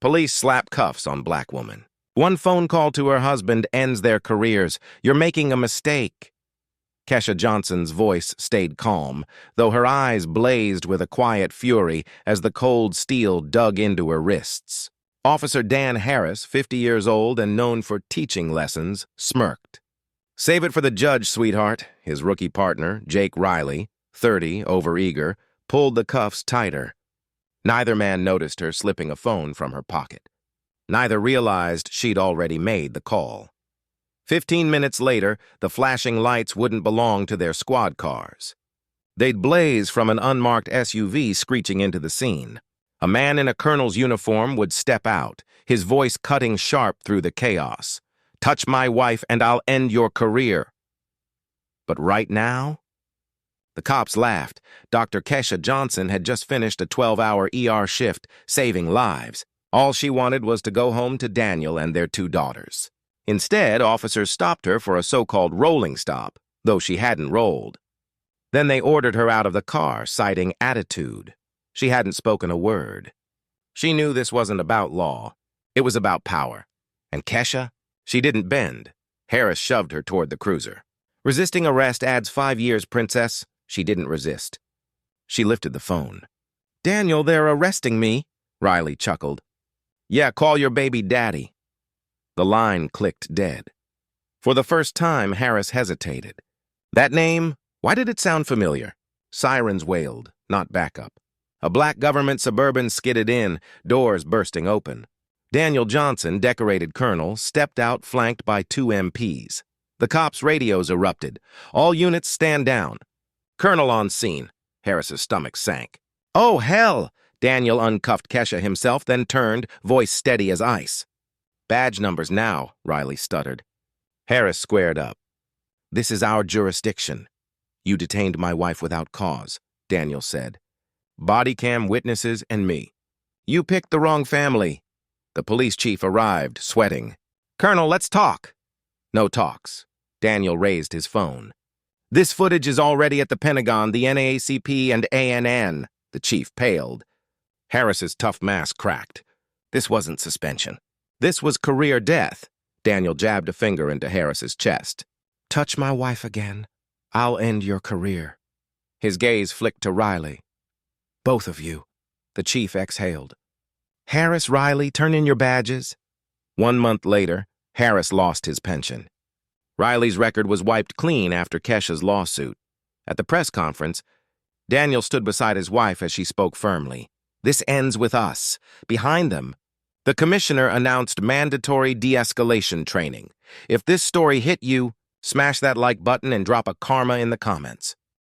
Police slap cuffs on black woman. One phone call to her husband ends their careers. You're making a mistake. Kesha Johnson's voice stayed calm, though her eyes blazed with a quiet fury as the cold steel dug into her wrists. Officer Dan Harris, 50 years old and known for teaching lessons, smirked. Save it for the judge, sweetheart. His rookie partner, Jake Riley, 30, overeager, pulled the cuffs tighter. Neither man noticed her slipping a phone from her pocket. Neither realized she'd already made the call. 15 minutes later, the flashing lights wouldn't belong to their squad cars. They'd blaze from an unmarked SUV screeching into the scene. A man in a colonel's uniform would step out, his voice cutting sharp through the chaos. Touch my wife and I'll end your career. But right now? The cops laughed. Dr. Kesha Johnson had just finished a 12-hour ER shift, saving lives. All she wanted was to go home to Daniel and their 2 daughters. Instead, officers stopped her for a so-called rolling stop, though she hadn't rolled. Then they ordered her out of the car, citing attitude. She hadn't spoken a word. She knew this wasn't about law. It was about power. And Kesha? She didn't bend. Harris shoved her toward the cruiser. Resisting arrest adds 5 years, princess. She didn't resist. She lifted the phone. Daniel, they're arresting me, Riley chuckled. Yeah, call your baby daddy. The line clicked dead. For the first time, Harris hesitated. That name, why did it sound familiar? Sirens wailed, not backup. A black government Suburban skidded in, doors bursting open. Daniel Johnson, decorated colonel, stepped out flanked by 2 MPs. The cops' radios erupted. All units stand down. Colonel on scene. Harris's stomach sank. Oh, hell! Daniel uncuffed Kesha himself, then turned, voice steady as ice. Badge numbers now, Riley stuttered. Harris squared up. This is our jurisdiction. You detained my wife without cause, Daniel said. Body cam witnesses and me. You picked the wrong family. The police chief arrived, sweating. Colonel, let's talk. No talks. Daniel raised his phone. This footage is already at the Pentagon, the NAACP, and ANN. The chief paled. Harris's tough mask cracked. This wasn't suspension. This was career death. Daniel jabbed a finger into Harris's chest. Touch my wife again. I'll end your career. His gaze flicked to Riley. Both of you. The chief exhaled. Harris, Riley, turn in your badges. 1 month later, Harris lost his pension. Riley's record was wiped clean after Kesha's lawsuit. At the press conference, Daniel stood beside his wife as she spoke firmly. This ends with us. Behind them, the commissioner announced mandatory de-escalation training. If this story hit you, smash that like button and drop a karma in the comments.